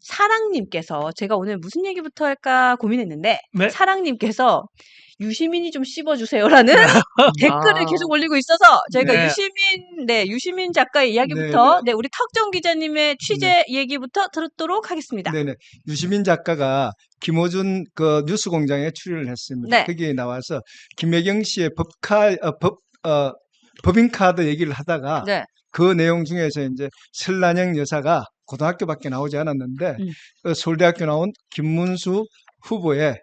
사랑님께서 제가 오늘 무슨 얘기부터 할까 고민했는데 네. 사랑님께서 유시민이 좀 씹어주세요라는 댓글을 계속 올리고 있어서 저희가 네. 유시민 작가의 이야기부터 우리 턱정 기자님의 취재 얘기부터 들었도록 하겠습니다. 네네. 유시민 작가가 김어준 그 뉴스공장에 출연을 했습니다. 네. 거기에 나와서 김혜경 씨의 법인카드 얘기를 하다가 네. 그 내용 중에서 이제 설란영 여사가 고등학교밖에 나오지 않았는데 서울대학교 나온 김문수 후보의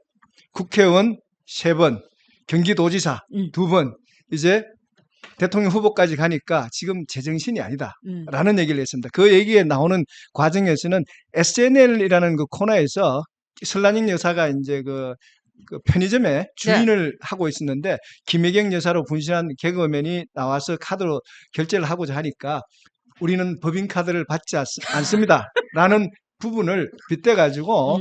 국회의원 3번, 경기도지사 2번, 이제 대통령 후보까지 가니까 지금 제정신이 아니다라는 얘기를 했습니다. 그 얘기에 나오는 과정에서는 SNL이라는 그 코너에서 설란영 여사가 이제 그 편의점에 주인을 하고 있었는데 김혜경 여사로 분신한 개그맨이 나와서 카드로 결제를 하고자 하니까 우리는 법인카드를 받지 않습니다라는 부분을 빗대가지고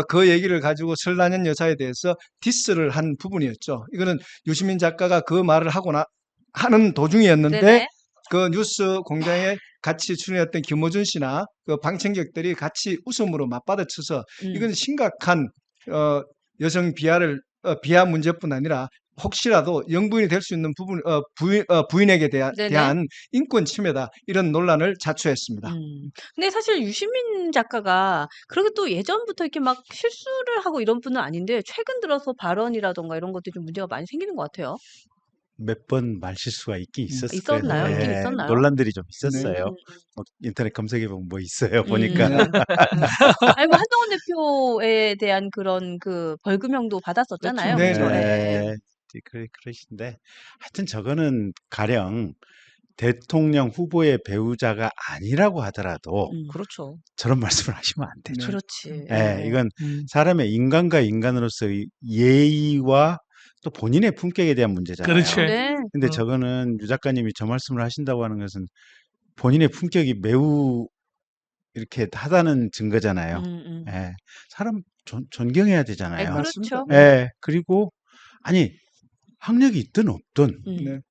그 얘기를 가지고 설란영 여사에 대해서 디스를 한 부분이었죠. 이거는 유시민 작가가 그 말을 하는 도중이었는데 네네. 그 뉴스 공장에 같이 출연했던 김어준 씨나 그 방청객들이 같이 웃음으로 맞받아쳐서 이건 심각한 여성 비하 문제뿐 아니라 혹시라도 영부인이 될 수 있는 부분 부인에게 대한 인권 침해다 이런 논란을 자초했습니다. 근데 사실 유시민 작가가 그렇게 또 예전부터 이렇게 막 실수를 하고 이런 분은 아닌데 최근 들어서 발언이라던가 이런 것들이 좀 문제가 많이 생기는 것 같아요. 몇 번 말실수가 있긴 있었을 있었나요? 거예요. 있긴 있었나요? 논란들이 좀 있었어요. 인터넷 검색해보면 뭐 있어요. 보니까. 아니, 뭐 한동훈 대표에 대한 그런 그 벌금형도 받았었잖아요. 그렇죠. 네. 그러신데 하여튼 저거는 가령 대통령 후보의 배우자가 아니라고 하더라도 그렇죠. 저런 말씀을 하시면 안 되죠. 그렇지. 네, 이건 사람의 인간과 인간으로서의 예의와 또 본인의 품격에 대한 문제잖아요. 그렇죠. 네. 근데 저거는 유 작가님이 저 말씀을 하신다고 하는 것은 본인의 품격이 매우 이렇게 하다는 증거잖아요. 예. 사람 존경해야 되잖아요. 그렇죠. 예. 그리고 아니 학력이 있든 없든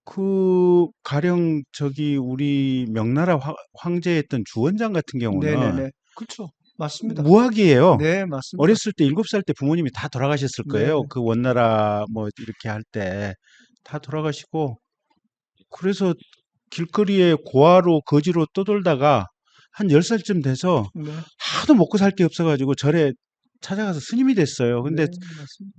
그 가령 저기 우리 명나라 황제였던 주원장 같은 경우는 그렇죠. 맞습니다. 무학이에요. 네, 맞습니다. 어렸을 때 7살 때 부모님이 다 돌아가셨을 거예요. 그 원나라 뭐 이렇게 할 때 다 돌아가시고 그래서 길거리에 고아로 거지로 떠돌다가 한 10살쯤 돼서 하도 먹고 살 게 없어가지고 절에 찾아가서 스님이 됐어요. 근데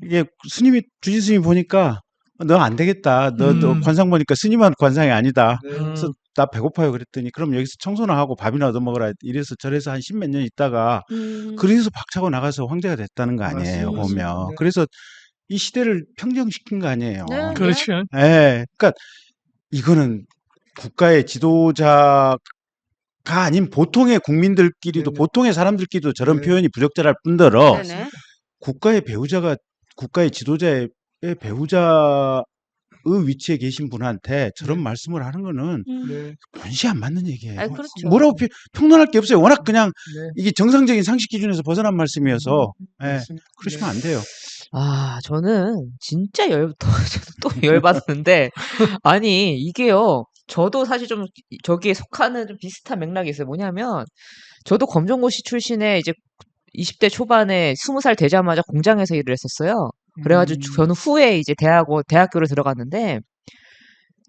이게 스님이 주지 스님이 보니까 너 안 되겠다. 너 관상 보니까 스님한 관상이 아니다. 그래서 나 배고파요 그랬더니 그럼 여기서 청소나 하고 밥이나 얻어 먹어라. 이래서 절에서 한 10몇 년 있다가 그래서 박차고 나가서 황제가 됐다는 거 아니에요. 보면. 그래서 이 시대를 평정시킨 거 아니에요. 그렇죠. 예. 그러니까 이거는 국가의 지도자가 아닌 보통의 국민들끼리도 보통의 사람들끼리도 저런 표현이 부적절할 뿐더러 국가의 지도자의 배우자의 위치에 계신 분한테 저런 말씀을 하는 거는 변시 안 맞는 얘기예요. 그렇죠. 뭐라고 평론할 게 없어요. 워낙 그냥 이게 정상적인 상식 기준에서 벗어난 말씀이어서 그러시면 안 돼요. 저는 진짜 저도 또 열받았는데 아니 이게요. 저도 사실 좀 저기에 속하는 좀 비슷한 맥락이 있어요. 뭐냐면 저도 검정고시 출신의 이제 20대 초반에 20살 되자마자 공장에서 일을 했었어요. 그래가지고 저는 후에 이제 대학교를 들어갔는데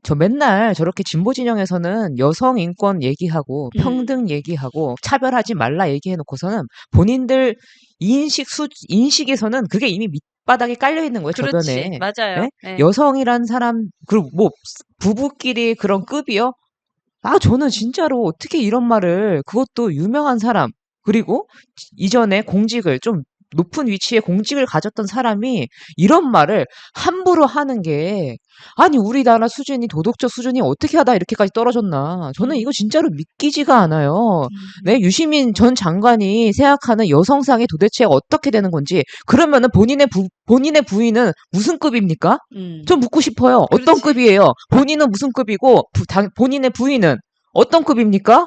저 맨날 저렇게 진보 진영에서는 여성 인권 얘기하고 평등 얘기하고 차별하지 말라 얘기해놓고서는 본인들 인식에서는 그게 이미 밑바닥에 깔려 있는 거예요. 그렇지. 저변에. 맞아요. 네? 여성이란 사람 그리고 뭐 부부끼리 그런 급이요. 저는 진짜로 어떻게 이런 말을 그것도 유명한 사람 그리고 이전에 공직을 좀 높은 위치에 공직을 가졌던 사람이 이런 말을 함부로 하는 게 아니 우리나라 수준이 도덕적 수준이 어떻게 하다 이렇게까지 떨어졌나 저는 이거 진짜로 믿기지가 않아요. 네, 유시민 전 장관이 생각하는 여성상이 도대체 어떻게 되는 건지 그러면은 본인의 부인은 무슨 급입니까? 좀 묻고 싶어요. 어떤 급이에요? 본인은 무슨 급이고 본인의 부인은 어떤 급입니까?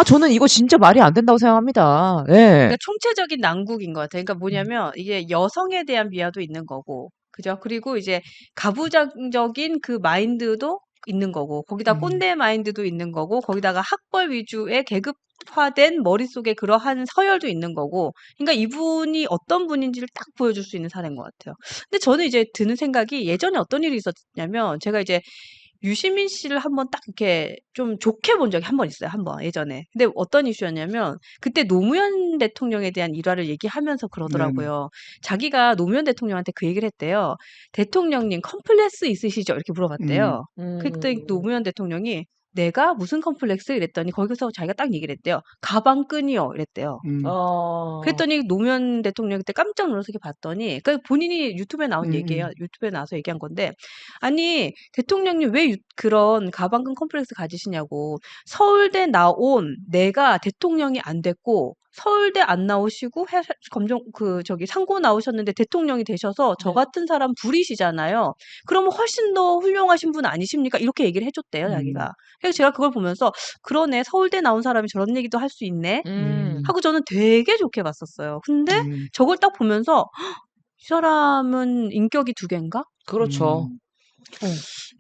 저는 이거 진짜 말이 안 된다고 생각합니다. 예. 그러니까 총체적인 난국인 것 같아요. 그러니까 뭐냐면 이게 여성에 대한 비하도 있는 거고, 그죠? 그리고 이제 가부장적인 그 마인드도 있는 거고 거기다 음. 꼰대 마인드도 있는 거고 거기다가 학벌 위주의 계급화된 머릿속에 그러한 서열도 있는 거고 그러니까 이분이 어떤 분인지를 딱 보여줄 수 있는 사례인 것 같아요. 근데 저는 이제 드는 생각이 예전에 어떤 일이 있었냐면 제가 이제 유시민 씨를 한번 딱 이렇게 좀 좋게 본 적이 한 번 있어요. 한 번 예전에. 근데 어떤 이슈였냐면 그때 노무현 대통령에 대한 일화를 얘기하면서 네네. 그러더라고요. 자기가 노무현 대통령한테 그 얘기를 했대요. "대통령님 컴플렉스 있으시죠?" 이렇게 음. 물어봤대요. 그랬더니 노무현 대통령이 "내가 무슨 컴플렉스?" 이랬더니 거기서 자기가 딱 얘기를 했대요. "가방끈이요." 이랬대요. 음. 그랬더니 노무현 대통령이 그때 깜짝 놀라서 이렇게 봤더니 그 본인이 유튜브에 나온 얘기예요. 유튜브에 나와서 얘기한 건데 아니 대통령님 왜 그런 가방끈 컴플렉스 가지시냐고. 서울대 나온 내가 대통령이 안 됐고 서울대 안 나오시고 검정 상고 나오셨는데 대통령이 되셔서 저 네. 같은 사람 부리시잖아요. 그러면 훨씬 더 훌륭하신 분 아니십니까? 이렇게 얘기를 해줬대요, 음. 자기가. 그래서 제가 그걸 보면서 그러네 서울대 나온 사람이 저런 얘기도 할 수 있네 하고 저는 되게 좋게 봤었어요. 근데 음. 저걸 딱 보면서 이 사람은 인격이 두 개인가? 그렇죠. 음.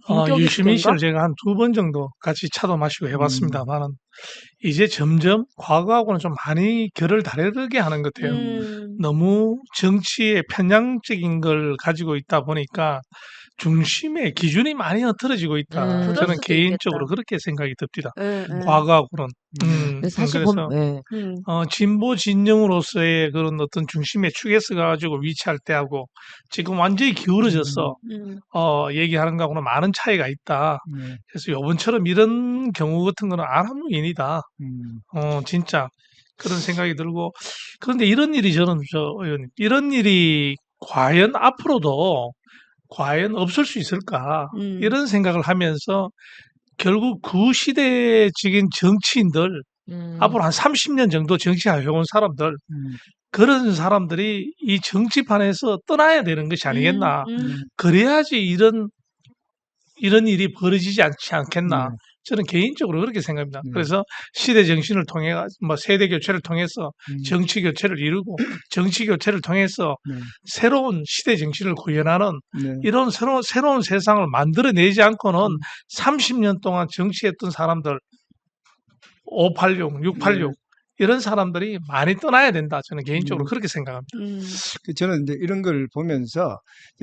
인격이 두 유시민 개인가? 씨를 제가 한 2번 정도 같이 차도 마시고 음. 해봤습니다만은 이제 점점 과거하고는 좀 많이 결을 다르게 하는 것 같아요. 너무 정치에 편향적인 걸 가지고 있다 보니까 중심의 기준이 많이 흐트러지고 있다. 그럴 그럴 저는 수도 개인적으로 있겠다. 그렇게 생각이 듭니다. 예, 예. 과거하고는. 근데 사실 그래서 예. 진보 진영으로서의 그런 어떤 중심의 축에서 가지고 위치할 때하고 지금 완전히 기울어져서 음. 얘기하는 거하고는 많은 차이가 있다. 네. 그래서 요번처럼 이런 경우 같은 거는 아람무인이다. 음. 진짜 그런 생각이 들고 그런데 이런 일이 저는 의원님 이런 일이 과연 없을 수 있을까 이런 생각을 하면서 결국 그 시대적인 정치인들 앞으로 한 30년 정도 정치해온 사람들 음. 그런 사람들이 이 정치판에서 떠나야 되는 것이 아니겠나. 네. 그래야지 이런 일이 벌어지지 않지 않겠나. 네. 저는 개인적으로 그렇게 생각합니다. 네. 그래서 시대 정신을 통해 세대 교체를 통해서 음. 정치 교체를 이루고 정치 교체를 통해서 네. 새로운 시대 정신을 구현하는 네. 이런 새로운 세상을 만들어내지 않고는 음. 30년 동안 정치했던 사람들 586, 686 네. 이런 사람들이 많이 떠나야 된다. 저는 개인적으로 음. 그렇게 생각합니다. 저는 이제 이런 걸 보면서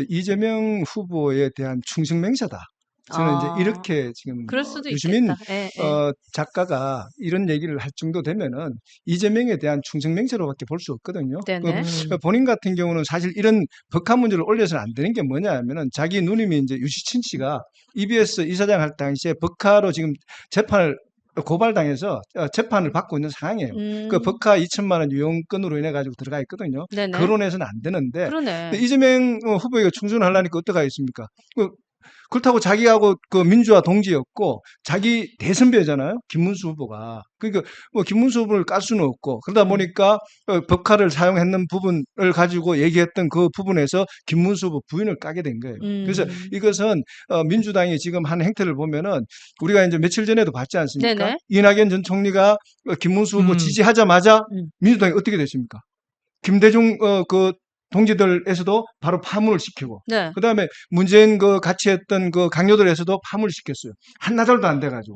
이재명 후보에 대한 충성맹세다. 저는 이제 아. 이렇게 지금 그럴 수도 유시민 있겠다. 예, 예. 작가가 이런 얘기를 할 정도 되면은 이재명에 대한 충성맹세로밖에 볼 수 없거든요. 네네. 본인 같은 경우는 사실 이런 법한 문제를 올려서는 안 되는 게 뭐냐면은 자기 누님이 이제 유시친 씨가 EBS 이사장 할 당시에 법카로 지금 재판을 고발당해서 재판을 받고 있는 상황이에요. 그 법카 2천만 원 유용건으로 인해 가지고 들어가 있거든요. 네네. 거론해서는 안 되는데 그러네. 근데 이재명 후보에게 충성하려니까 어떡하 있습니까? 그렇다고 자기하고 그 민주화 동지였고 자기 대선배잖아요. 김문수 후보가. 그러니까 뭐 김문수 후보를 깔 수는 없고 그러다 보니까 법카를 사용했는 부분을 가지고 얘기했던 그 부분에서 김문수 후보 부인을 까게 된 거예요. 그래서 이것은 민주당이 지금 한 행태를 보면은 우리가 이제 며칠 전에도 봤지 않습니까? 네네. 이낙연 전 총리가 김문수 후보 음. 지지하자마자 음. 민주당이 어떻게 됐습니까? 김대중 그 동지들에서도 바로 파문을 시키고 네. 그다음에 문재인 같이 했던 그 강요들에서도 파문을 시켰어요. 한나절도 안 돼가지고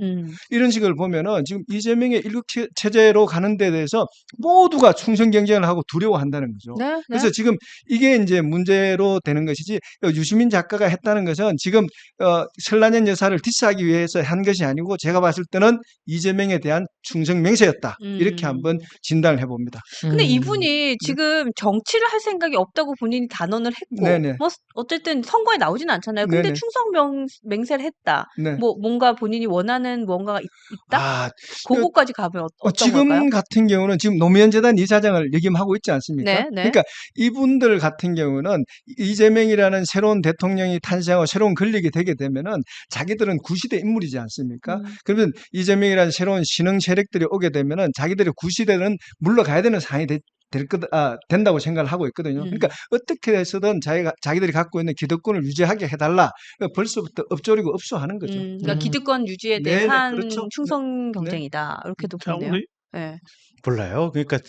이런 식을 보면은 지금 이재명의 일국 체제로 가는 데 대해서 모두가 충성 경쟁을 하고 두려워한다는 거죠. 네, 네. 그래서 지금 이게 이제 문제로 되는 것이지 유시민 작가가 했다는 것은 지금 설란현 여사를 디스하기 위해서 한 것이 아니고 제가 봤을 때는 이재명에 대한 충성 맹세였다. 이렇게 한번 진단을 해봅니다. 근데 이분이 지금 정치를 할 생각이 없다고 본인이 단언을 했고, 네네. 뭐 어쨌든 선거에 나오진 않잖아요. 근데 네네. 맹세를 했다. 네. 뭐 뭔가 본인이 원하는 뭔가가 있다? 아, 그거까지 가면 어떤 지금 걸까요? 같은 경우는 지금 노무현 재단 이사장을 역임하고 있지 않습니까? 네, 네. 그러니까 이분들 같은 경우는 이재명이라는 새로운 대통령이 탄생하고 새로운 권력이 되게 되면은 자기들은 구시대 인물이지 않습니까? 그러면 이재명이라는 새로운 신흥 세력들이 오게 되면은 자기들의 구시대는 물러가야 되는 상황이 된다고 생각을 하고 있거든요. 그러니까 어떻게 해서든 자기들이 갖고 있는 기득권을 유지하게 해달라. 그러니까 벌써부터 엎조리고 업소하는 거죠. 그러니까 기득권 유지에 네네, 대한 그렇죠. 충성 경쟁이다. 이렇게도 자, 보네요. 우리 네. 몰라요. 그러니까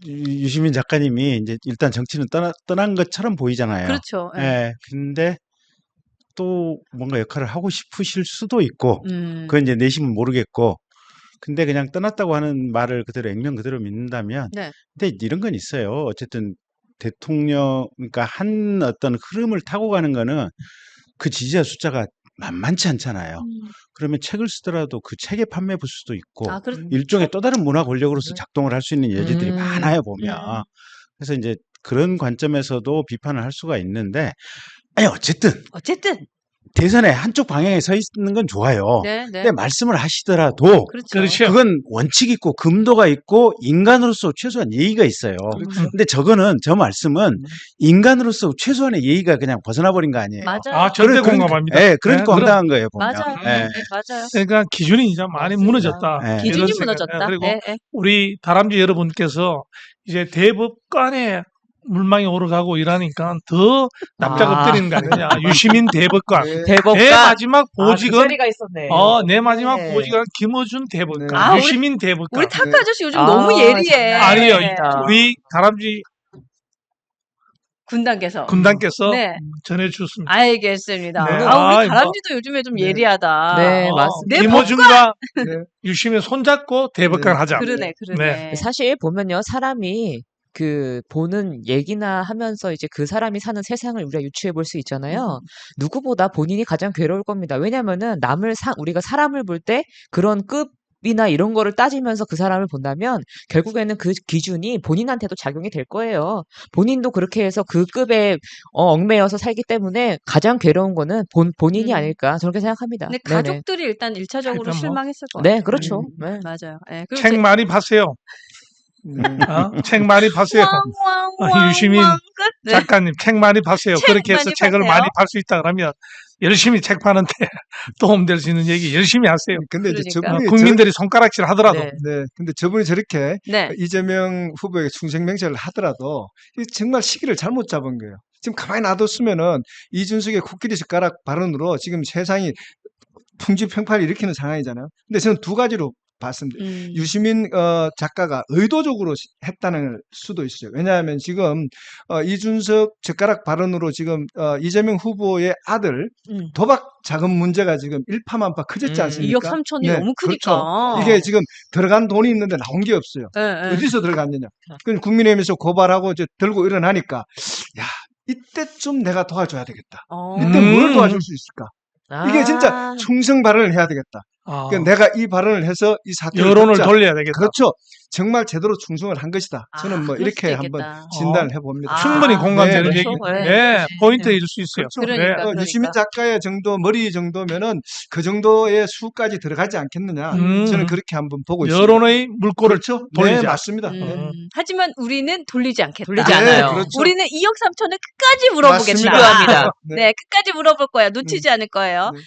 유시민 작가님이 이제 일단 정치는 떠난 것처럼 보이잖아요. 그렇죠. 예. 예. 근데 또 뭔가 역할을 하고 싶으실 수도 있고 음. 그건 이제 내심은 모르겠고 근데 그냥 떠났다고 하는 말을 그대로 액면 그대로 믿는다면 네. 근데 이런 건 있어요. 어쨌든 대통령 그러니까 한 어떤 흐름을 타고 가는 거는 그 지지자 숫자가 만만치 않잖아요. 그러면 책을 쓰더라도 그 책의 판매 부수도 있고 아, 그렇죠. 일종의 또 다른 문화 권력으로서 네. 작동을 할 수 있는 여지들이 많아요 보면. 그래서 이제 그런 관점에서도 비판을 할 수가 있는데 아니 어쨌든 대선에 한쪽 방향에 서 있는 건 좋아요. 네, 네. 근데 말씀을 하시더라도 그렇죠. 그렇죠. 그건 원칙 있고 금도가 있고 인간으로서 최소한 예의가 있어요. 그렇죠. 근데 저 말씀은 인간으로서 최소한의 예의가 그냥 벗어나 버린 거 아니에요. 맞아요. 아, 절대 그러니까- 공감합니다. 예, 그러니까 그럼- 황당한 거예요, 보면. 맞아요. 예. 네, 맞아요. 그러니까 기준이 이제 많이 맞습니다. 무너졌다. 네. 기준이 이런 생각. 무너졌다. 그리고 예, 예. 우리 다람쥐 여러분께서 이제 대법관에 물망에 오르가고 이러니까 더 납작 아. 엎드리는 거 아니냐. 유시민 대법관. 네. 대법관. 내 마지막 그 보직은 자리가 있었네. 내 마지막 네. 보직은 김어준 대법관. 네. 아, 우리- 유시민 대법관. 우리 타크 네. 아저씨 요즘 아, 너무 예리해. 아니요. 아. 우리 다람쥐 군단께서. 군단께서 네. 전해주셨습니다. 알겠습니다. 네. 아, 우리 아이, 다람쥐도 요즘에 좀 네. 예리하다. 네, 어, 맞습니다. 내 김어준과 네. 유시민 손잡고 대법관 네. 하자. 그러네. 네. 사실 보면요, 사람이 그 보는 얘기나 하면서 이제 그 사람이 사는 세상을 우리가 유추해 볼 수 있잖아요. 누구보다 본인이 가장 괴로울 겁니다. 왜냐면은 우리가 사람을 볼 때 그런 급이나 이런 거를 따지면서 그 사람을 본다면 결국에는 그 기준이 본인한테도 작용이 될 거예요. 본인도 그렇게 해서 그 급에 얽매여서 살기 때문에 가장 괴로운 거는 본인이 아닐까 저렇게 생각합니다. 근데 네네. 가족들이 일단 1차적으로 일단 뭐. 실망했을 것 같아요. 네, 그렇죠. 네. 맞아요. 네. 그리고 책 많이 파세요. 네. 책 많이 파세요. 유시민 끝. 네. 작가님 책 많이 파세요. 책 그렇게 해서 많이 책을 파세요. 많이 팔 수 있다 그러면 열심히 책 파는데 도움될 수 있는 얘기 열심히 하세요. 근데 이제 그러니까. 저분이 국민들이 손가락질 하더라도 네. 네, 근데 저분이 저렇게 네. 이재명 후보에게 충성맹세를 하더라도 이게 정말 시기를 잘못 잡은 거예요. 지금 가만히 놔뒀으면은 이준석의 코끼리 젓가락 발언으로 지금 세상이 풍지평파를 일으키는 상황이잖아요. 근데 저는 두 가지로 봤습니다. 유시민 작가가 의도적으로 했다는 수도 있어요. 왜냐하면 지금 이준석 젓가락 발언으로 지금 이재명 후보의 아들 도박 자금 문제가 지금 일파만파 커졌지 않습니까? 2억 3천이 네, 너무 크니까. 그렇죠. 이게 지금 들어간 돈이 있는데 나온 게 없어요. 네, 네. 어디서 들어갔느냐. 그럼 국민의힘에서 고발하고 이제 들고 일어나니까 야 이때쯤 내가 도와줘야 되겠다. 이때 뭘 도와줄 수 있을까? 이게 진짜 충성 발언을 해야 되겠다. 그러니까 내가 이 발언을 해서 이 사태를 여론을 덮자. 돌려야 되겠다. 그렇죠. 정말 제대로 충성을 한 것이다. 저는 뭐 그럴 수도 이렇게 한번 있겠다. 진단을 해봅니다. 충분히 공감되는 네, 얘기. 그렇죠. 네, 포인트일 수 있어요. 그러니까. 네. 유시민 작가의 정도 머리 정도면은 그 정도의 수까지 들어가지 않겠느냐. 저는 그렇게 한번 보고 있습니다. 여론의 물꼬를 그렇죠. 돌리자. 네, 맞습니다. 네. 하지만 우리는 돌리지 않겠다. 돌리지 네, 않아요. 그렇죠. 우리는 2억 3천을 끝까지 물어보겠다. 맞습니다. 집요합니다. 네, 끝까지 물어볼 거야. 놓치지 않을 거예요. 네.